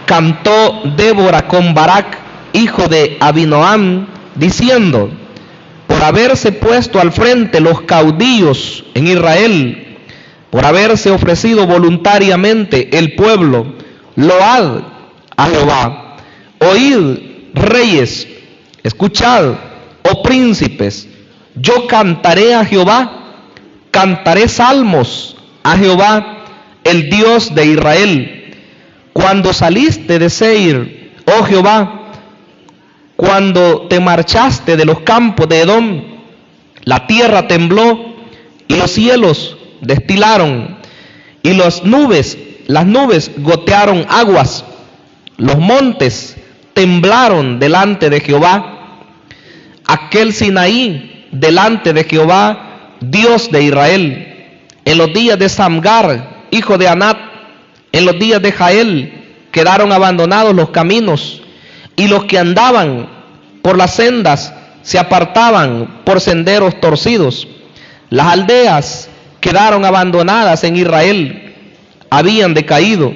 cantó Débora con Barak, hijo de Abinoam, diciendo: por haberse puesto al frente los caudillos en Israel, por haberse ofrecido voluntariamente el pueblo, load a Jehová. Oíd, reyes, escuchad, oh príncipes, yo cantaré a Jehová, cantaré salmos a Jehová, el Dios de Israel. Cuando saliste de Seir, oh Jehová, cuando te marchaste de los campos de Edom, la tierra tembló y los cielos destilaron y las nubes gotearon aguas, los montes temblaron delante de Jehová, aquel Sinaí delante de Jehová, Dios de Israel. En los días de Samgar, hijo de Anat, en los días de Jael, quedaron abandonados los caminos, y los que andaban por las sendas se apartaban por senderos torcidos. Las aldeas quedaron abandonadas en Israel, habían decaído,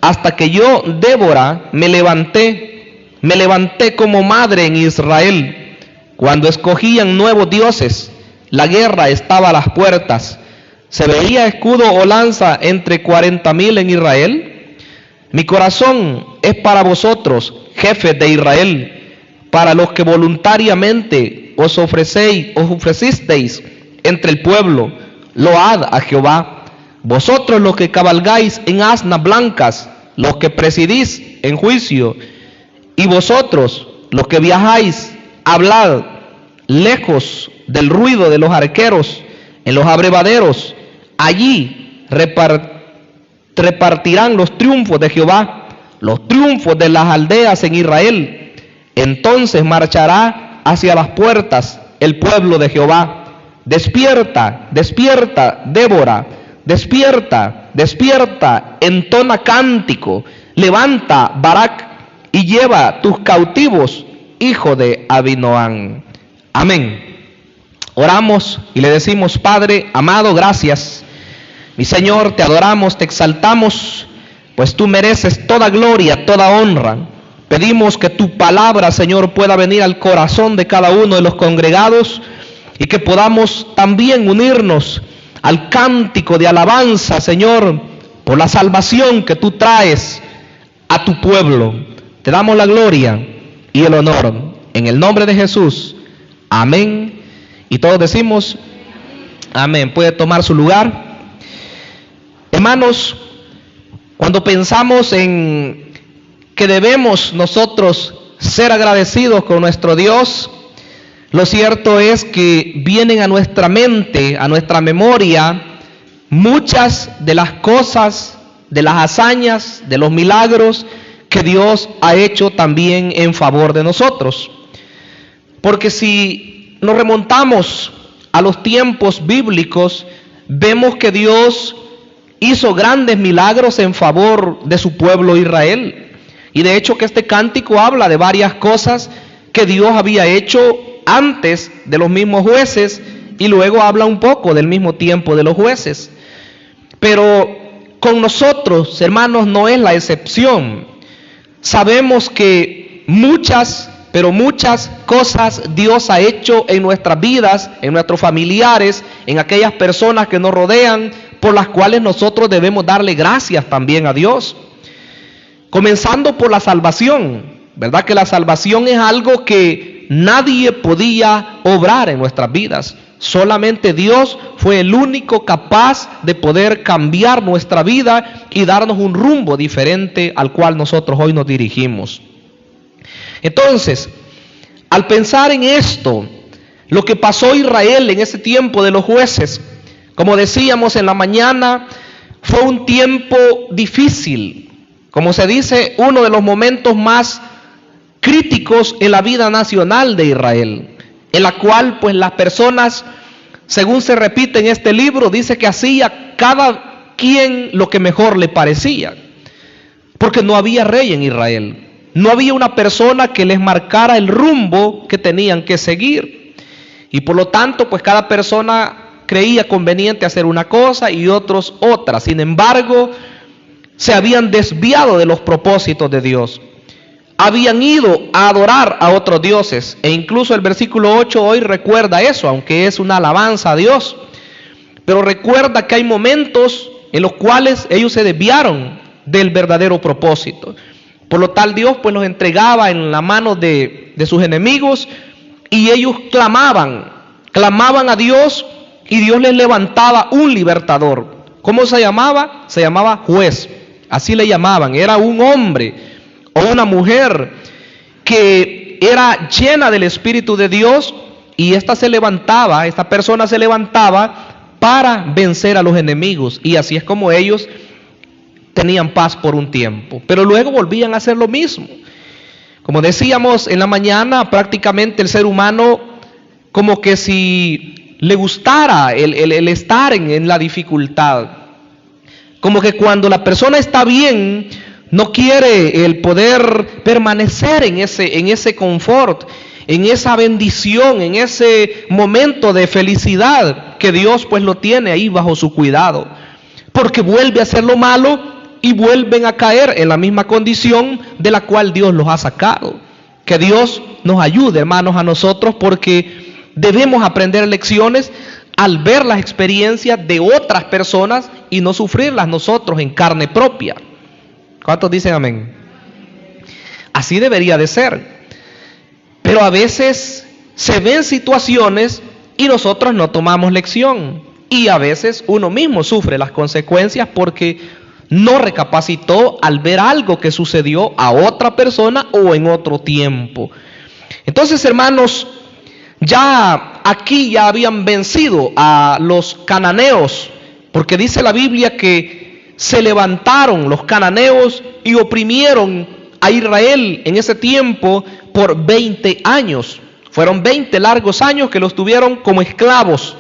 hasta que yo, Débora, me levanté como madre en Israel. Cuando escogían nuevos dioses, la guerra estaba a las puertas. ¿Se veía escudo o lanza entre 40,000 en Israel? Mi corazón es para vosotros, jefes de Israel, para los que voluntariamente os ofrecisteis entre el pueblo. Load a Jehová. Vosotros los que cabalgáis en asnas blancas, los que presidís en juicio, y vosotros los que viajáis, hablad lejos del ruido de los arqueros, en los abrevaderos. Allí repartirán los triunfos de Jehová, los triunfos de las aldeas en Israel. Entonces marchará hacia las puertas el pueblo de Jehová. Despierta, despierta, Débora, despierta, despierta, entona cántico, levanta, Barak, y lleva tus cautivos, hijo de Abinoam. Amén. Oramos y le decimos: Padre amado, gracias. Mi Señor, te adoramos, te exaltamos, pues tú mereces toda gloria, toda honra. Pedimos que tu palabra, Señor, pueda venir al corazón de cada uno de los congregados y que podamos también unirnos al cántico de alabanza, Señor, por la salvación que tú traes a tu pueblo. Te damos la gloria y el honor en el nombre de Jesús. Amén. Y todos decimos amén. Puede tomar su lugar. Hermanos, cuando pensamos en que debemos nosotros ser agradecidos con nuestro Dios, lo cierto es que vienen a nuestra mente, a nuestra memoria, muchas de las cosas, de las hazañas, de los milagros que Dios ha hecho también en favor de nosotros. Porque si nos remontamos a los tiempos bíblicos, vemos que Dios hizo grandes milagros en favor de su pueblo Israel. Y de hecho que este cántico habla de varias cosas que Dios había hecho antes de los mismos jueces, y luego habla un poco del mismo tiempo de los jueces. Pero con nosotros, hermanos, no es la excepción. Sabemos que muchas cosas Dios ha hecho en nuestras vidas, en nuestros familiares, en aquellas personas que nos rodean, por las cuales nosotros debemos darle gracias también a Dios. Comenzando por la salvación, ¿verdad? Que la salvación es algo que nadie podía obrar en nuestras vidas. Solamente Dios fue el único capaz de poder cambiar nuestra vida y darnos un rumbo diferente al cual nosotros hoy nos dirigimos. Entonces, al pensar en esto, lo que pasó Israel en ese tiempo de los jueces, como decíamos en la mañana, fue un tiempo difícil. Como se dice, uno de los momentos más críticos en la vida nacional de Israel, en la cual pues las personas, según se repite en este libro, dice que hacía cada quien lo que mejor le parecía, porque no había rey en Israel, no había una persona que les marcara el rumbo que tenían que seguir, y por lo tanto pues cada persona creía conveniente hacer una cosa y otros otra. Sin embargo, se habían desviado de los propósitos de Dios. Habían ido a adorar a otros dioses. E incluso el versículo 8 hoy recuerda eso, aunque es una alabanza a Dios. Pero recuerda que hay momentos en los cuales ellos se desviaron del verdadero propósito. Por lo tal Dios pues los entregaba en la mano de sus enemigos, y ellos clamaban a Dios, y Dios les levantaba un libertador. ¿Cómo se llamaba? Se llamaba juez. Así le llamaban. Era un hombre o una mujer que era llena del Espíritu de Dios, y esta persona se levantaba para vencer a los enemigos, y así es como ellos tenían paz por un tiempo, pero luego volvían a hacer lo mismo. Como decíamos en la mañana, prácticamente el ser humano, como que si le gustara el estar en la dificultad, como que cuando la persona está bien, no quiere el poder permanecer en ese confort, en esa bendición, en ese momento de felicidad que Dios pues lo tiene ahí bajo su cuidado, porque vuelve a hacer lo malo y vuelven a caer en la misma condición de la cual Dios los ha sacado. Que Dios nos ayude, hermanos, a nosotros, porque debemos aprender lecciones al ver las experiencias de otras personas y no sufrirlas nosotros en carne propia. ¿Cuántos dicen amén? Así debería de ser. Pero a veces se ven situaciones y nosotros no tomamos lección. Y a veces uno mismo sufre las consecuencias porque no recapacitó al ver algo que sucedió a otra persona o en otro tiempo. Entonces, hermanos, ya habían vencido a los cananeos, porque dice la Biblia que se levantaron los cananeos y oprimieron a Israel en ese tiempo por 20 años. Fueron 20 largos años que los tuvieron como esclavos,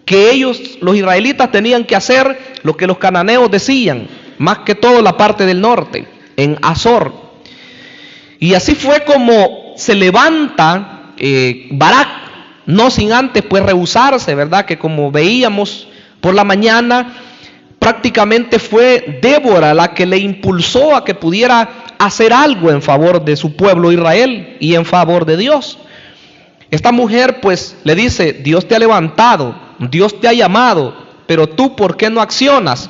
que ellos, los israelitas, tenían que hacer lo que los cananeos decían, más que todo la parte del norte, en Azor. Y así fue como se levanta Barak, no sin antes pues rehusarse, ¿verdad? Que como veíamos por la mañana, prácticamente fue Débora la que le impulsó a que pudiera hacer algo en favor de su pueblo Israel y en favor de Dios. Esta mujer pues le dice: Dios te ha levantado, Dios te ha llamado, pero tú ¿por qué no accionas?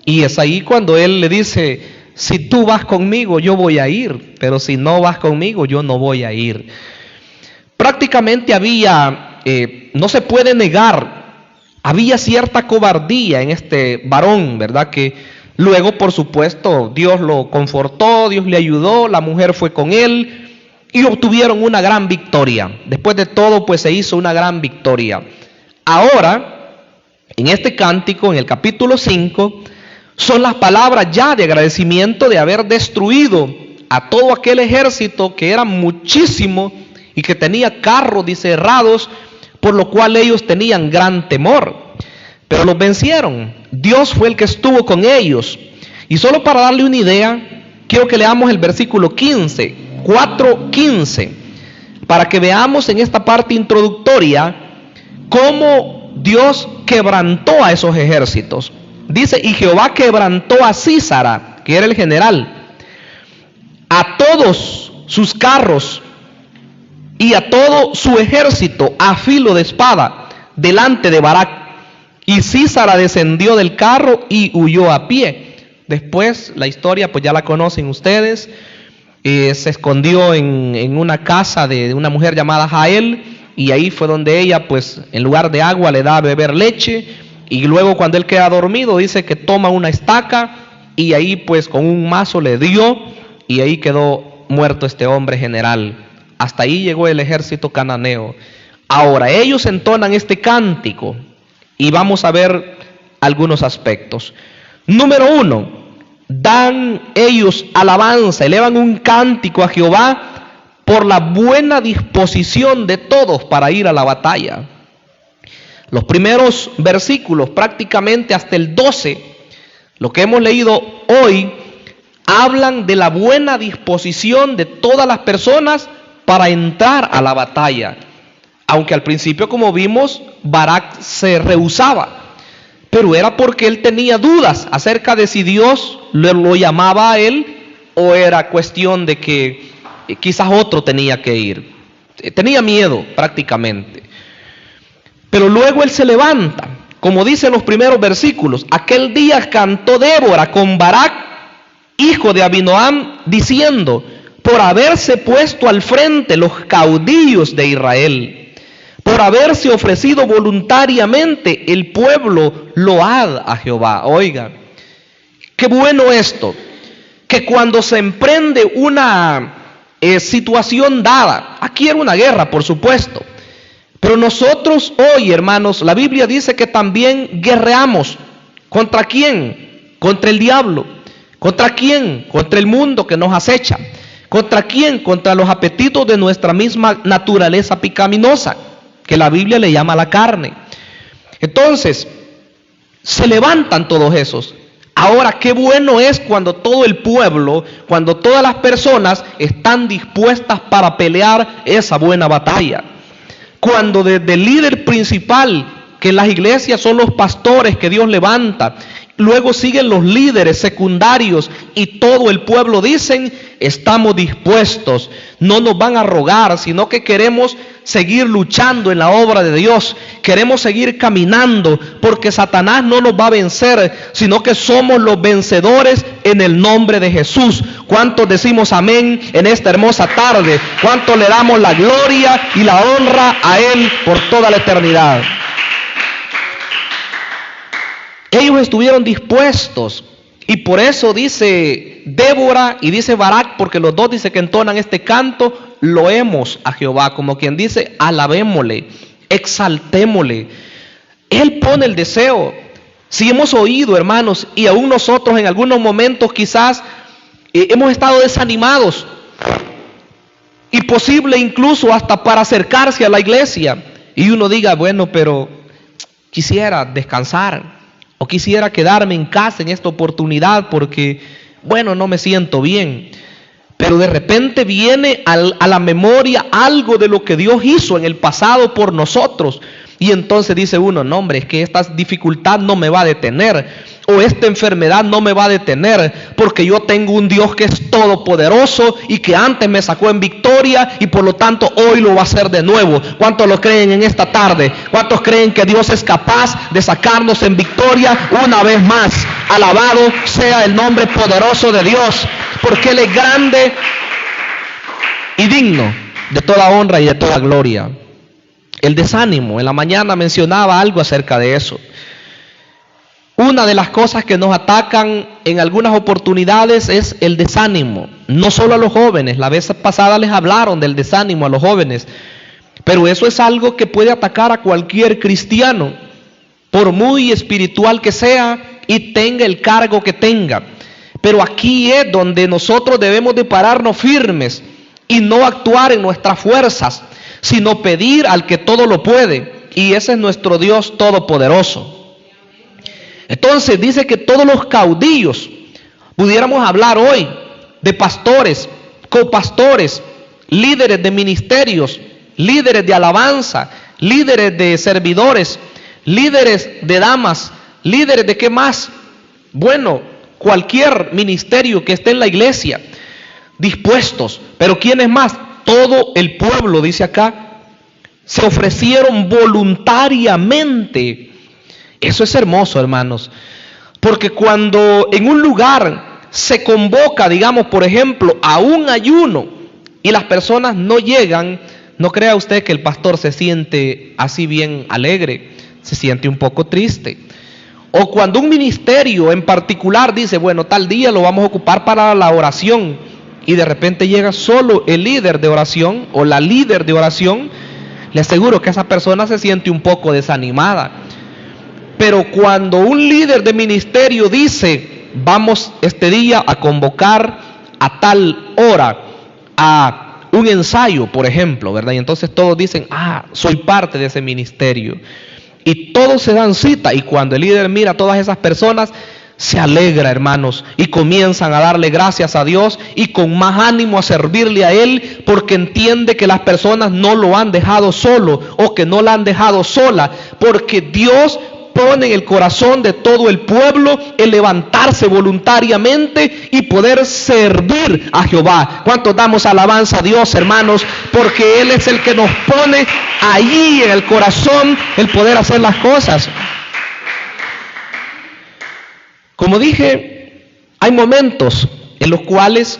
Y es ahí cuando él le dice: si tú vas conmigo yo voy a ir, pero si no vas conmigo yo no voy a ir. Prácticamente había, no se puede negar, había cierta cobardía en este varón, ¿verdad? Que luego, por supuesto, Dios lo confortó, Dios le ayudó, la mujer fue con él y obtuvieron una gran victoria. Después de todo, pues se hizo una gran victoria. Ahora, en este cántico, en el capítulo 5, son las palabras ya de agradecimiento de haber destruido a todo aquel ejército que era muchísimo y que tenía carros cerrados, por lo cual ellos tenían gran temor. Pero los vencieron. Dios fue el que estuvo con ellos. Y solo para darle una idea, quiero que leamos el versículo 15, 4:15, para que veamos en esta parte introductoria cómo Dios quebrantó a esos ejércitos. Dice: y Jehová quebrantó a Sísara, que era el general, a todos sus carros y a todo su ejército a filo de espada delante de Barak. Y Sísara descendió del carro y huyó a pie. Después la historia pues ya la conocen ustedes. Se escondió en una casa de una mujer llamada Jael, y ahí fue donde ella pues en lugar de agua le da a beber leche. Y luego cuando él queda dormido dice que toma una estaca y ahí pues con un mazo le dio, y ahí quedó muerto este hombre general. Hasta ahí llegó el ejército cananeo. Ahora ellos entonan este cántico y vamos a ver algunos aspectos. Número 1, dan ellos alabanza, elevan un cántico a Jehová por la buena disposición de todos para ir a la batalla. Los primeros versículos, prácticamente hasta el 12, lo que hemos leído hoy, hablan de la buena disposición de todas las personas para entrar a la batalla. Aunque al principio, como vimos, Barak se rehusaba, pero era porque él tenía dudas acerca de si Dios lo llamaba a él, o era cuestión de que quizás otro tenía que ir. Tenía miedo prácticamente. Pero luego él se levanta, como dicen los primeros versículos. Aquel día cantó Débora con Barak, hijo de Abinoam, diciendo: por haberse puesto al frente los caudillos de Israel, por haberse ofrecido voluntariamente el pueblo, load a Jehová. Oiga, qué bueno esto, que cuando se emprende una situación dada, aquí era una guerra, por supuesto, pero nosotros hoy, hermanos, la Biblia dice que también guerreamos. ¿Contra quién? Contra el diablo. ¿Contra quién? Contra el mundo que nos acecha. ¿Contra quién? Contra los apetitos de nuestra misma naturaleza pecaminosa, que la Biblia le llama la carne. Entonces, se levantan todos esos. Ahora, qué bueno es cuando todo el pueblo, cuando todas las personas están dispuestas para pelear esa buena batalla. Cuando desde el líder principal, que en las iglesias son los pastores que Dios levanta, luego siguen los líderes secundarios y todo el pueblo dicen: estamos dispuestos, no nos van a rogar, sino que queremos seguir luchando en la obra de Dios, queremos seguir caminando, porque Satanás no nos va a vencer, sino que somos los vencedores en el nombre de Jesús. ¿Cuántos decimos amén en esta hermosa tarde? ¿Cuántos le damos la gloria y la honra a Él por toda la eternidad? Ellos estuvieron dispuestos, y por eso dice Débora y dice Barak, porque los dos dicen que entonan este canto: loemos a Jehová, como quien dice, alabémosle, exaltémosle. Él pone el deseo. Si hemos oído, hermanos, y aún nosotros en algunos momentos quizás hemos estado desanimados, y posible incluso hasta para acercarse a la iglesia, y uno diga: bueno, pero quisiera descansar, o quisiera quedarme en casa en esta oportunidad porque, bueno, no me siento bien. Pero de repente viene a la memoria algo de lo que Dios hizo en el pasado por nosotros. Y entonces dice uno: no, hombre, es que esta dificultad no me va a detener, o esta enfermedad no me va a detener, porque yo tengo un Dios que es todopoderoso y que antes me sacó en victoria, y por lo tanto hoy lo va a hacer de nuevo. ¿Cuántos lo creen en esta tarde? ¿Cuántos creen que Dios es capaz de sacarnos en victoria una vez más? Alabado sea el nombre poderoso de Dios, porque Él es grande y digno de toda honra y de toda gloria. El desánimo, en la mañana mencionaba algo acerca de eso. Una de las cosas que nos atacan en algunas oportunidades es el desánimo, no solo a los jóvenes. La vez pasada les hablaron del desánimo a los jóvenes, pero eso es algo que puede atacar a cualquier cristiano, por muy espiritual que sea y tenga el cargo que tenga. Pero aquí es donde nosotros debemos de pararnos firmes y no actuar en nuestras fuerzas, sino pedir al que todo lo puede, y ese es nuestro Dios todopoderoso. Entonces dice que todos los caudillos, pudiéramos hablar hoy de pastores, copastores, líderes de ministerios, líderes de alabanza, líderes de servidores, líderes de damas, líderes de qué más, bueno, cualquier ministerio que esté en la iglesia, dispuestos. Pero ¿quiénes más? Todo el pueblo, dice acá, se ofrecieron voluntariamente. Eso es hermoso, hermanos, porque cuando en un lugar se convoca, digamos, por ejemplo, a un ayuno y las personas no llegan, no crea usted que el pastor se siente así bien alegre, se siente un poco triste. O cuando un ministerio en particular dice: bueno, tal día lo vamos a ocupar para la oración, y de repente llega solo el líder de oración o la líder de oración, le aseguro que esa persona se siente un poco desanimada. Pero cuando un líder de ministerio dice: vamos este día a convocar a tal hora a un ensayo, por ejemplo, ¿verdad? Y entonces todos dicen: soy parte de ese ministerio. Y todos se dan cita, y cuando el líder mira a todas esas personas, se alegra, hermanos, y comienzan a darle gracias a Dios y con más ánimo a servirle a Él, porque entiende que las personas no lo han dejado solo, o que no la han dejado sola, porque Dios pone en el corazón de todo el pueblo el levantarse voluntariamente y poder servir a Jehová. ¿Cuántos damos alabanza a Dios, hermanos? Porque Él es el que nos pone allí en el corazón el poder hacer las cosas. Como dije, hay momentos en los cuales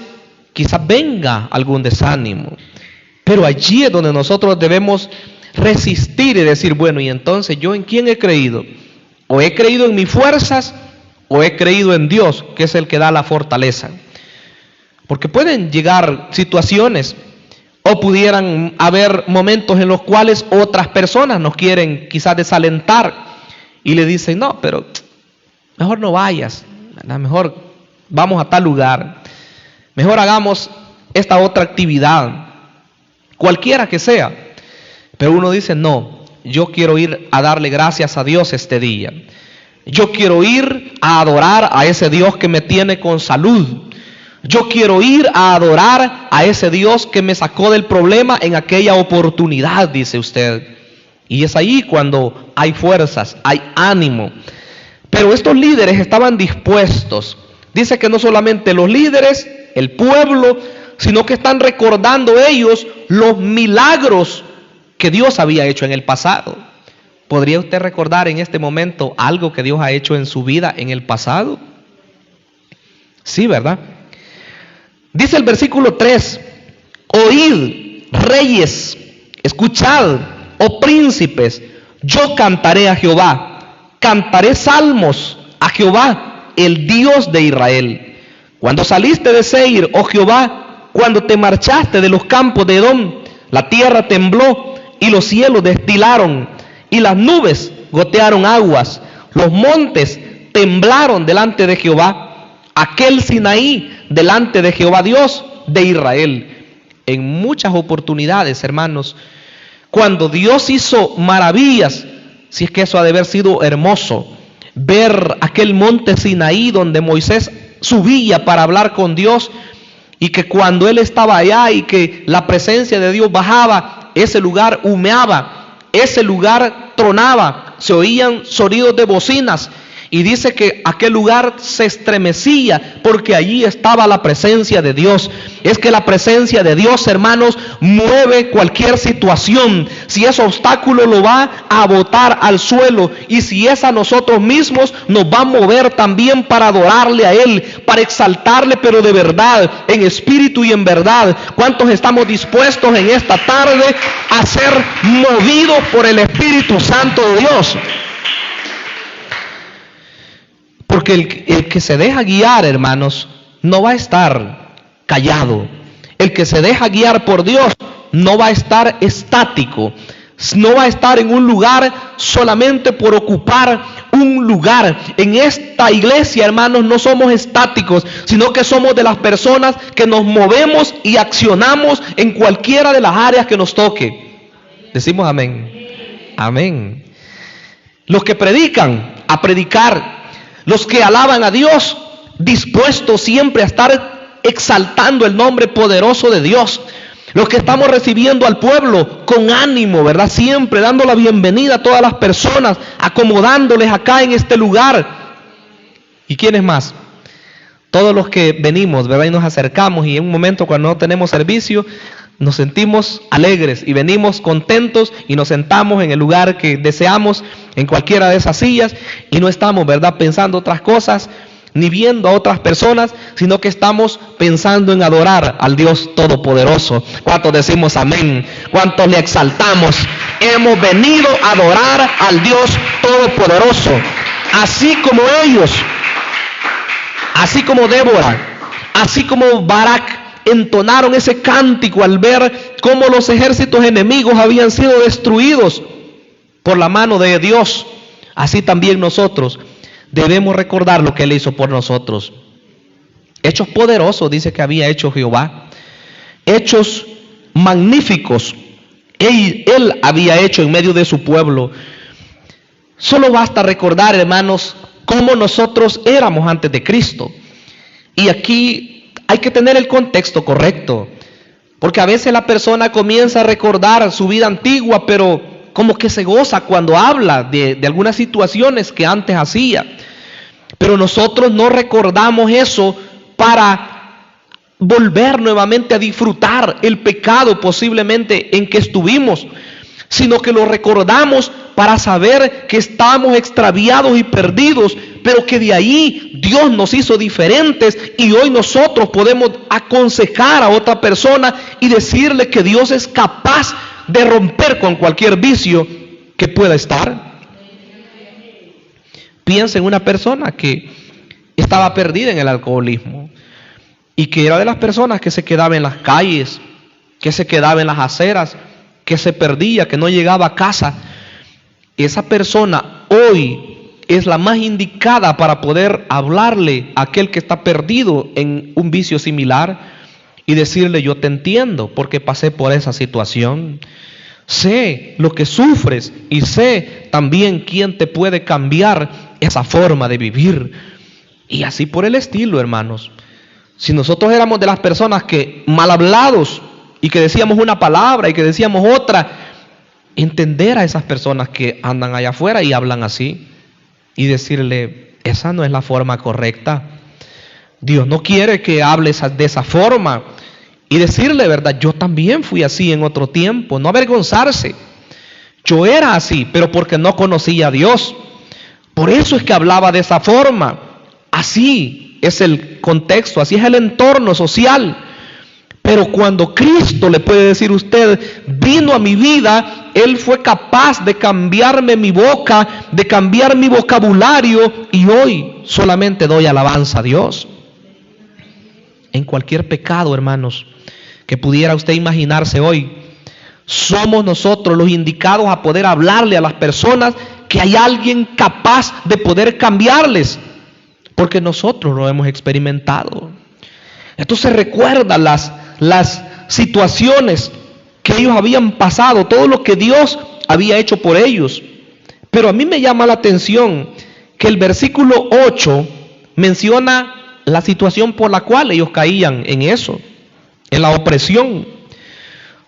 quizás venga algún desánimo, pero allí es donde nosotros debemos resistir y decir, bueno, y entonces ¿yo en quién he creído? ¿O he creído en mis fuerzas o he creído en Dios, que es el que da la fortaleza? Porque pueden llegar situaciones o pudieran haber momentos en los cuales otras personas nos quieren quizás desalentar y le dicen, no, pero mejor no vayas, mejor vamos a tal lugar, mejor hagamos esta otra actividad, cualquiera que sea. Pero uno dice, no, yo quiero ir a darle gracias a Dios este día. Yo quiero ir a adorar a ese Dios que me tiene con salud. Yo quiero ir a adorar a ese Dios que me sacó del problema en aquella oportunidad, dice usted. Y es ahí cuando hay fuerzas, hay ánimo. Pero estos líderes estaban dispuestos. Dice que no solamente los líderes, el pueblo, sino que están recordando ellos los milagros que Dios había hecho en el pasado. ¿Podría usted recordar en este momento algo que Dios ha hecho en su vida en el pasado? Sí, ¿verdad? Dice el versículo 3, oíd, reyes, escuchad, oh príncipes, yo cantaré a Jehová, cantaré salmos a Jehová, el Dios de Israel. Cuando saliste de Seir, oh Jehová, cuando te marchaste de los campos de Edom, la tierra tembló y los cielos destilaron y las nubes gotearon aguas, los montes temblaron delante de Jehová, aquel Sinaí delante de Jehová Dios de Israel. En muchas oportunidades, hermanos, cuando Dios hizo maravillas, si es que eso ha de haber sido hermoso, ver aquel monte Sinaí donde Moisés subía para hablar con Dios, y que cuando él estaba allá y que la presencia de Dios bajaba, ese lugar humeaba, ese lugar tronaba, se oían sonidos de bocinas, y dice que aquel lugar se estremecía porque allí estaba la presencia de Dios. Es que la presencia de Dios, hermanos, mueve cualquier situación. Si es obstáculo, lo va a botar al suelo, y si es a nosotros mismos, nos va a mover también para adorarle a Él, para exaltarle, pero de verdad, en espíritu y en verdad. ¿Cuántos estamos dispuestos en esta tarde a ser movidos por el Espíritu Santo de Dios? Porque el que se deja guiar, hermanos, no va a estar callado. El que se deja guiar por Dios no va a estar estático. No va a estar en un lugar solamente por ocupar un lugar. En esta iglesia, hermanos, no somos estáticos, sino que somos de las personas que nos movemos y accionamos en cualquiera de las áreas que nos toque. Decimos amén. Amén. Los que predican, a predicar. Los que alaban a Dios, dispuestos siempre a estar exaltando el nombre poderoso de Dios. Los que estamos recibiendo al pueblo con ánimo, ¿verdad? Siempre dando la bienvenida a todas las personas, acomodándoles acá en este lugar. ¿Y quiénes más? Todos los que venimos, ¿verdad? Y nos acercamos, y en un momento cuando no tenemos servicio, nos sentimos alegres y venimos contentos y nos sentamos en el lugar que deseamos, en cualquiera de esas sillas, y no estamos, ¿verdad?, pensando otras cosas, ni viendo a otras personas, sino que estamos pensando en adorar al Dios Todopoderoso. ¿Cuántos decimos amén? ¿Cuántos le exaltamos? Hemos venido a adorar al Dios Todopoderoso, así como ellos, así como Débora, así como Barak, entonaron ese cántico al ver cómo los ejércitos enemigos habían sido destruidos por la mano de Dios. Así también nosotros debemos recordar lo que Él hizo por nosotros. Hechos poderosos dice que había hecho Jehová. Hechos magníficos Él había hecho en medio de su pueblo. Solo basta recordar, hermanos, cómo nosotros éramos antes de Cristo. Y aquí hay que tener el contexto correcto, porque a veces la persona comienza a recordar su vida antigua, pero como que se goza cuando habla de algunas situaciones que antes hacía. Pero nosotros no recordamos eso para volver nuevamente a disfrutar el pecado posiblemente en que estuvimos, sino que lo recordamos para saber que estamos extraviados y perdidos, pero que de ahí Dios nos hizo diferentes y hoy nosotros podemos aconsejar a otra persona y decirle que Dios es capaz de romper con cualquier vicio que pueda estar. Piensa en una persona que estaba perdida en el alcoholismo y que era de las personas que se quedaba en las calles, que se quedaba en las aceras, que se perdía, que no llegaba a casa. Esa persona hoy es la más indicada para poder hablarle a aquel que está perdido en un vicio similar y decirle: yo te entiendo porque pasé por esa situación. Sé lo que sufres y sé también quién te puede cambiar esa forma de vivir. Y así por el estilo, hermanos. Si nosotros éramos de las personas que mal hablados y que decíamos una palabra y que decíamos otra, entender a esas personas que andan allá afuera y hablan así y decirle: esa no es la forma correcta. Dios no quiere que hables de esa forma. Y decirle, verdad, yo también fui así en otro tiempo. No avergonzarse. Yo era así, pero porque no conocía a Dios. Por eso es que hablaba de esa forma. Así es el contexto, así es el entorno social. Pero cuando Cristo, le puede decir usted, vino a mi vida, Él fue capaz de cambiarme mi boca, de cambiar mi vocabulario, y hoy solamente doy alabanza a Dios. En cualquier pecado, hermanos, que pudiera usted imaginarse hoy, somos nosotros los indicados a poder hablarle a las personas que hay alguien capaz de poder cambiarles, porque nosotros lo hemos experimentado. Entonces recuerda las situaciones que ellos habían pasado, todo lo que Dios había hecho por ellos. Pero a mí me llama la atención que el versículo 8 menciona la situación por la cual ellos caían en eso, en la opresión.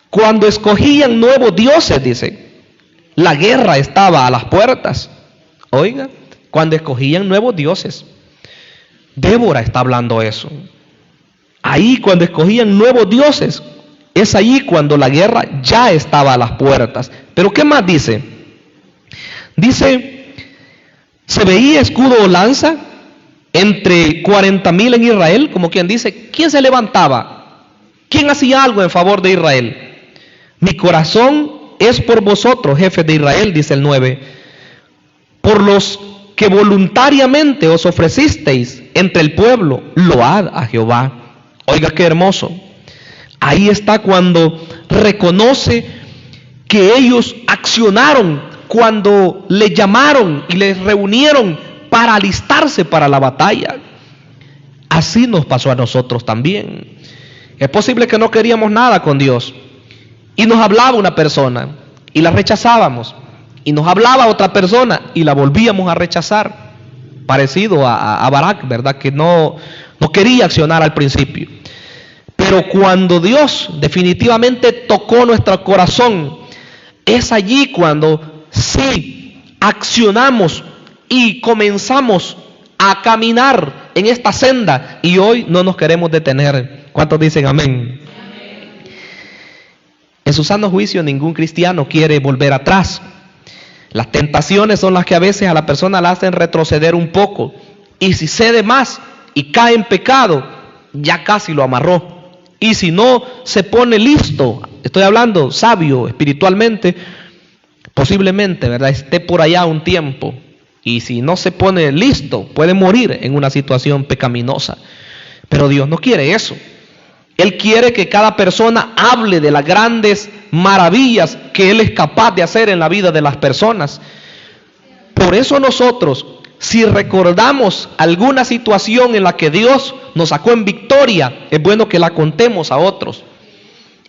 Cuando escogían nuevos dioses, dice, la guerra estaba a las puertas. Oiga, cuando escogían nuevos dioses. Débora está hablando eso. Ahí cuando escogían nuevos dioses, es allí cuando la guerra ya estaba a las puertas. Pero ¿qué más dice? Dice, se veía escudo o lanza entre 40,000 en Israel, como quien dice, ¿quién se levantaba? ¿Quién hacía algo en favor de Israel? Mi corazón es por vosotros, jefes de Israel, dice el 9, por los que voluntariamente os ofrecisteis entre el pueblo, load a Jehová. Oiga qué hermoso. Ahí está cuando reconoce que ellos accionaron cuando les llamaron y les reunieron para alistarse para la batalla. Así nos pasó a nosotros también. Es posible que no queríamos nada con Dios y nos hablaba una persona y la rechazábamos, y nos hablaba otra persona y la volvíamos a rechazar, parecido a Barak, ¿verdad? Que no quería accionar al principio. Pero cuando Dios definitivamente tocó nuestro corazón, es allí cuando sí accionamos y comenzamos a caminar en esta senda, y hoy no nos queremos detener. ¿Cuántos dicen amén? En su sano juicio, ningún cristiano quiere volver atrás. Las tentaciones son las que a veces a la persona la hacen retroceder un poco, y si cede más y cae en pecado, ya casi lo amarró. Y si no se pone listo, estoy hablando sabio espiritualmente, posiblemente, ¿verdad?, esté por allá un tiempo, y si no se pone listo, puede morir en una situación pecaminosa. Pero Dios no quiere eso. Él quiere que cada persona hable de las grandes maravillas que Él es capaz de hacer en la vida de las personas. Por eso nosotros, si recordamos alguna situación en la que Dios nos sacó en victoria, es bueno que la contemos a otros.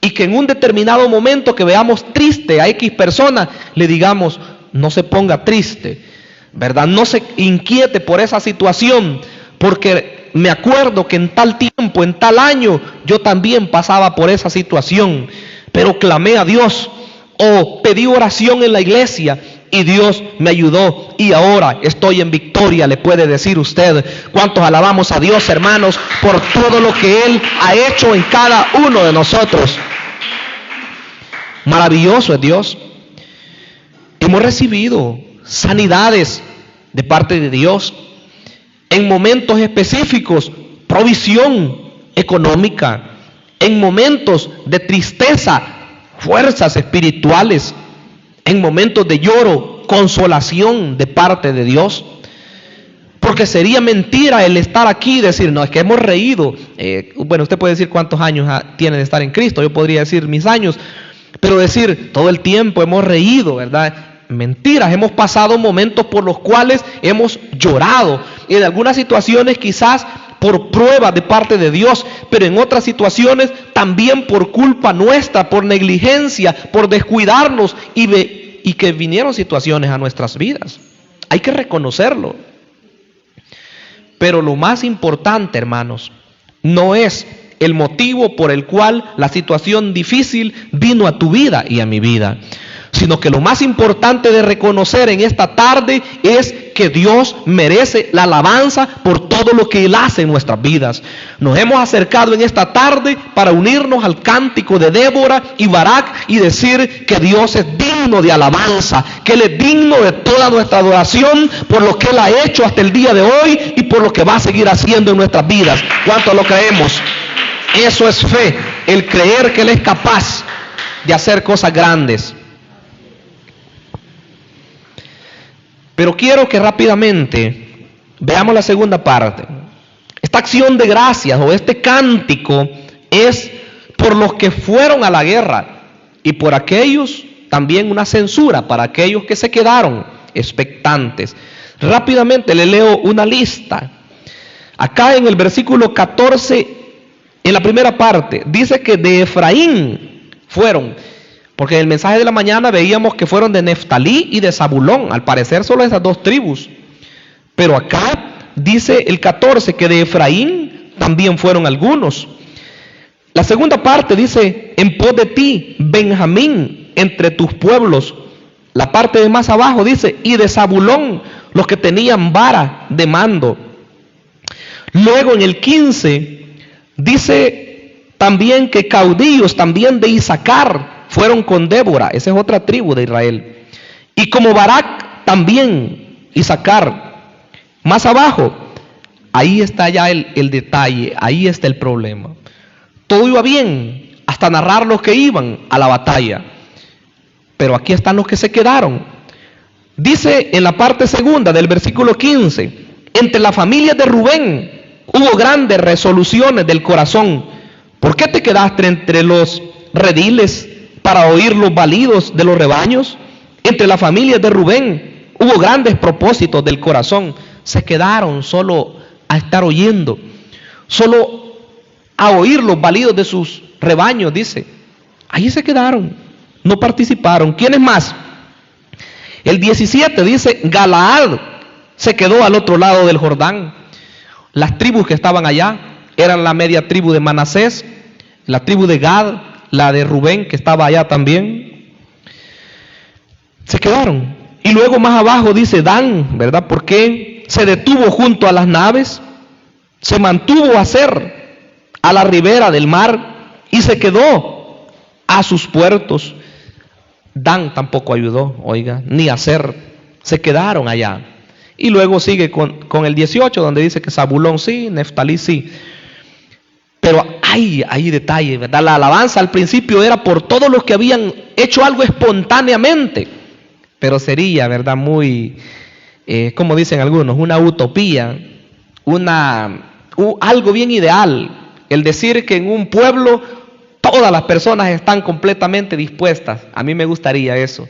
Y que en un determinado momento que veamos triste a X persona, le digamos, no se ponga triste, ¿verdad? No se inquiete por esa situación, porque me acuerdo que en tal tiempo, en tal año, yo también pasaba por esa situación, pero clamé a Dios o pedí oración en la iglesia y Dios me ayudó y ahora estoy en victoria, le puede decir usted. ¿Cuántos alabamos a Dios, hermanos, por todo lo que Él ha hecho en cada uno de nosotros? Maravilloso es Dios. Hemos recibido sanidades de parte de Dios. En momentos específicos, provisión económica. En momentos de tristeza, fuerzas espirituales. En momentos de lloro, consolación de parte de Dios. Porque sería mentira el estar aquí y decir, no, es que hemos reído. Bueno, usted puede decir cuántos años tiene de estar en Cristo. Yo podría decir mis años. Pero decir, todo el tiempo hemos reído, ¿verdad? Mentiras, hemos pasado momentos por los cuales hemos llorado. Y en algunas situaciones quizás por prueba de parte de Dios, pero en otras situaciones también por culpa nuestra, por negligencia, por descuidarnos y que vinieron situaciones a nuestras vidas. Hay que reconocerlo. Pero lo más importante, hermanos, no es el motivo por el cual la situación difícil vino a tu vida y a mi vida, sino que lo más importante de reconocer en esta tarde es que Dios merece la alabanza por todo lo que Él hace en nuestras vidas. Nos hemos acercado en esta tarde para unirnos al cántico de Débora y Barak y decir que Dios es digno de alabanza, que Él es digno de toda nuestra adoración por lo que Él ha hecho hasta el día de hoy y por lo que va a seguir haciendo en nuestras vidas. ¿Cuánto lo creemos? Eso es fe, el creer que Él es capaz de hacer cosas grandes. Pero quiero que rápidamente veamos la segunda parte. Esta acción de gracias o este cántico es por los que fueron a la guerra y por aquellos también una censura para aquellos que se quedaron expectantes. Rápidamente le leo una lista. Acá en el versículo 14, en la primera parte, dice que de Efraín fueron, porque en el mensaje de la mañana veíamos que fueron de Neftalí y de Zabulón, al parecer solo esas dos tribus. Pero acá dice el 14 que de Efraín también fueron algunos. La segunda parte dice, en pos de ti, Benjamín, entre tus pueblos. La parte de más abajo dice, y de Zabulón, los que tenían vara de mando. Luego en el 15 dice también que caudillos también de Isaacar fueron con Débora, esa es otra tribu de Israel. Y como Barak también, Isaacar. Más abajo, ahí está ya el detalle, ahí está el problema. Todo iba bien, hasta narrar los que iban a la batalla. Pero aquí están los que se quedaron. Dice en la parte segunda del versículo 15, entre las familias de Rubén hubo grandes resoluciones del corazón. ¿Por qué te quedaste entre los rediles para oír los balidos de los rebaños? Entre las familias de Rubén hubo grandes propósitos del corazón. Se quedaron solo a estar oyendo, solo a oír los balidos de sus rebaños, dice. Ahí se quedaron, no participaron. ¿Quiénes más? El 17 dice, Galaad se quedó al otro lado del Jordán. Las tribus que estaban allá eran la media tribu de Manasés, la tribu de Gad, la de Rubén que estaba allá también. Se quedaron. Y luego más abajo dice Dan, ¿verdad? Porque se detuvo junto a las naves, se mantuvo a la ribera del mar y se quedó a sus puertos. Dan tampoco ayudó, oiga, ni Aser, se quedaron allá. Y luego sigue con el 18, donde dice que Zabulón sí, Neftalí sí. Pero hay detalles, ¿verdad? La alabanza al principio era por todos los que habían hecho algo espontáneamente. Pero sería, ¿verdad? Muy, como dicen algunos, una utopía, algo bien ideal. El decir que en un pueblo todas las personas están completamente dispuestas. A mí me gustaría eso.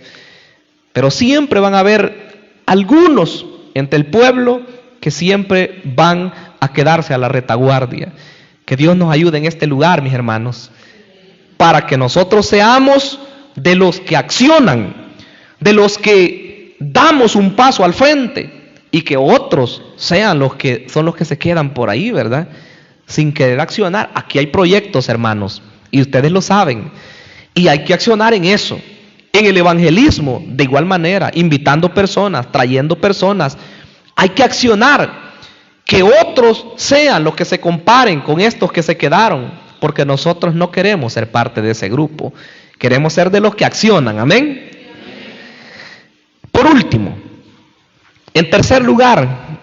Pero siempre van a haber algunos entre el pueblo que siempre van a quedarse a la retaguardia. Que Dios nos ayude en este lugar, mis hermanos, para que nosotros seamos de los que accionan, de los que damos un paso al frente y que otros sean los que se quedan por ahí, ¿verdad? Sin querer accionar. Aquí hay proyectos, hermanos, y ustedes lo saben, y hay que accionar en eso. En el evangelismo, de igual manera, invitando personas, trayendo personas. Hay que accionar, que otros sean los que se comparen con estos que se quedaron, porque nosotros no queremos ser parte de ese grupo, queremos ser de los que accionan, amén. Por último, en tercer lugar,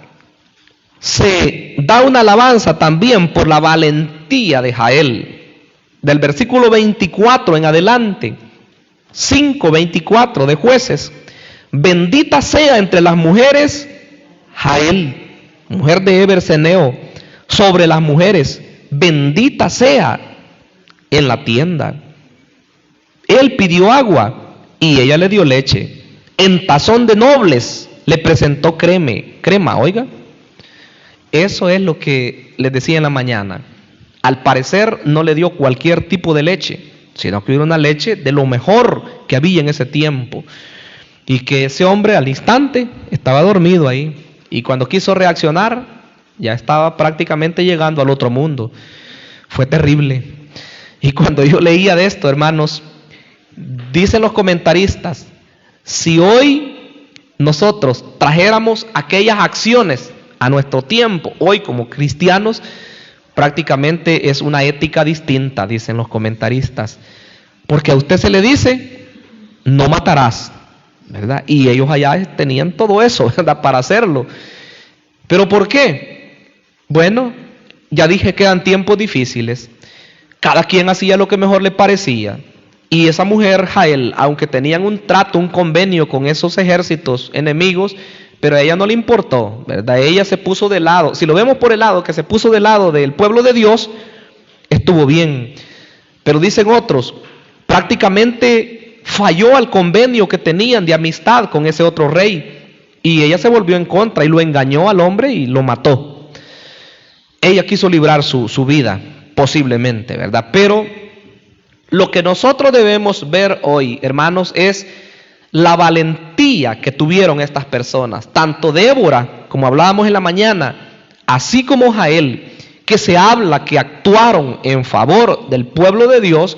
se da una alabanza también por la valentía de Jael. Del versículo 24 en adelante, 5:24 de Jueces: bendita sea entre las mujeres Jael, mujer de Eber-Seneo, sobre las mujeres, bendita sea en la tienda. Él pidió agua y ella le dio leche. En tazón de nobles le presentó crema, oiga. Eso es lo que les decía en la mañana. Al parecer no le dio cualquier tipo de leche, sino que era una leche de lo mejor que había en ese tiempo. Y que ese hombre al instante estaba dormido ahí. Y cuando quiso reaccionar, ya estaba prácticamente llegando al otro mundo. Fue terrible. Y cuando yo leía de esto, hermanos, dicen los comentaristas, si hoy nosotros trajéramos aquellas acciones a nuestro tiempo, hoy como cristianos, prácticamente es una ética distinta, dicen los comentaristas. Porque a usted se le dice, no matarás, ¿verdad? Y ellos allá tenían todo eso, ¿verdad?, para hacerlo. ¿Pero por qué? Bueno, ya dije que eran tiempos difíciles. Cada quien hacía lo que mejor le parecía. Y esa mujer, Jael, aunque tenían un trato, un convenio con esos ejércitos enemigos, pero a ella no le importó, ¿verdad? Ella se puso de lado. Si lo vemos por el lado, que se puso de lado del pueblo de Dios, estuvo bien. Pero dicen otros, prácticamente falló al convenio que tenían de amistad con ese otro rey. Y ella se volvió en contra y lo engañó al hombre y lo mató. Ella quiso librar su vida, posiblemente, ¿verdad? Pero lo que nosotros debemos ver hoy, hermanos, es la valentía que tuvieron estas personas, tanto Débora, como hablábamos en la mañana, así como Jael, que se habla que actuaron en favor del pueblo de Dios.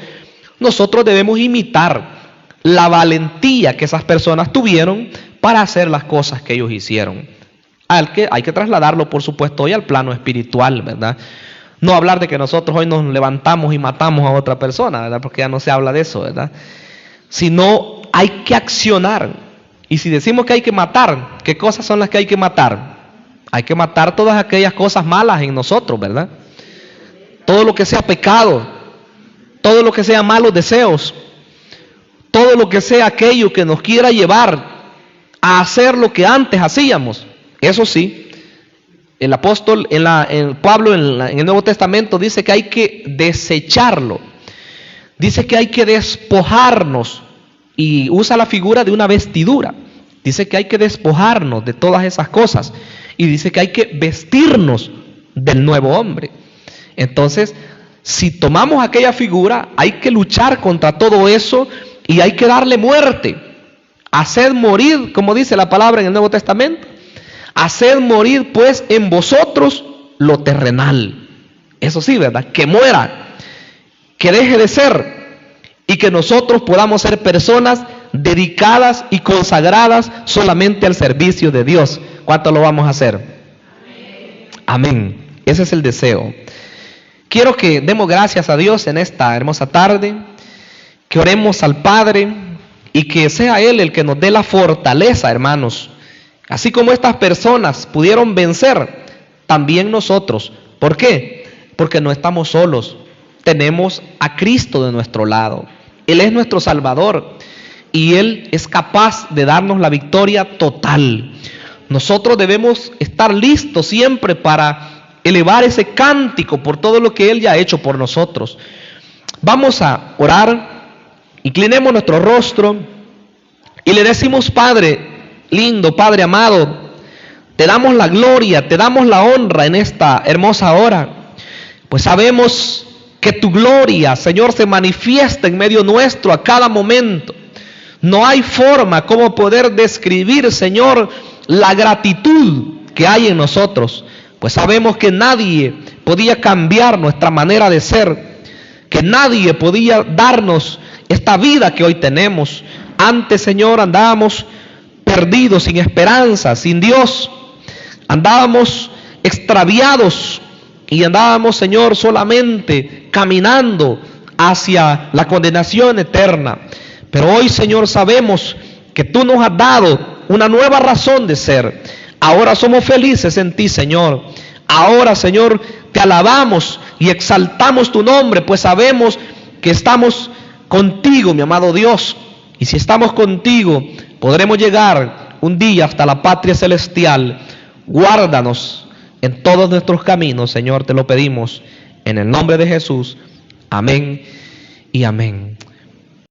Nosotros debemos imitar la valentía que esas personas tuvieron para hacer las cosas que ellos hicieron. Hay que trasladarlo, por supuesto, hoy al plano espiritual, ¿verdad? No hablar de que nosotros hoy nos levantamos y matamos a otra persona, ¿verdad? Porque ya no se habla de eso, ¿verdad? Sino hay que accionar. Y si decimos que hay que matar, ¿qué cosas son las que hay que matar? Hay que matar todas aquellas cosas malas en nosotros, ¿verdad? Todo lo que sea pecado, todo lo que sea malos deseos, todo lo que sea aquello que nos quiera llevar a hacer lo que antes hacíamos. Eso sí, el apóstol, Pablo en el Nuevo Testamento dice que hay que desecharlo. Dice que hay que despojarnos y usa la figura de una vestidura. Dice que hay que despojarnos de todas esas cosas y dice que hay que vestirnos del nuevo hombre. Entonces, si tomamos aquella figura, hay que luchar contra todo eso y hay que darle muerte. Haced morir, como dice la palabra en el Nuevo Testamento, haced morir pues en vosotros lo terrenal. Eso sí, ¿verdad? Que muera, que deje de ser y que nosotros podamos ser personas dedicadas y consagradas solamente al servicio de Dios. ¿Cuánto lo vamos a hacer? Amén. Ese es el deseo. Quiero que demos gracias a Dios en esta hermosa tarde, que oremos al Padre y que sea Él el que nos dé la fortaleza, hermanos. Así como estas personas pudieron vencer, también nosotros. ¿Por qué? Porque no estamos solos. Tenemos a Cristo de nuestro lado. Él es nuestro Salvador y Él es capaz de darnos la victoria total. Nosotros debemos estar listos siempre para elevar ese cántico por todo lo que Él ya ha hecho por nosotros. Vamos a orar, inclinemos nuestro rostro y le decimos: Padre lindo, Padre amado, te damos la gloria, te damos la honra en esta hermosa hora, pues sabemos que tu gloria, Señor, se manifiesta en medio nuestro a cada momento. No hay forma como poder describir, Señor, la gratitud que hay en nosotros, pues sabemos que nadie podía cambiar nuestra manera de ser, que nadie podía darnos esta vida que hoy tenemos. Antes, Señor, andábamos perdidos, sin esperanza, sin Dios. Andábamos extraviados y andábamos, Señor, solamente caminando hacia la condenación eterna. Pero hoy, Señor, sabemos que tú nos has dado una nueva razón de ser. Ahora somos felices en ti, Señor. Ahora, Señor, te alabamos y exaltamos tu nombre, pues sabemos que estamos contigo, mi amado Dios. Y si estamos contigo, podremos llegar un día hasta la patria celestial. Guárdanos en todos nuestros caminos, Señor, te lo pedimos en el nombre de Jesús. Amén y amén.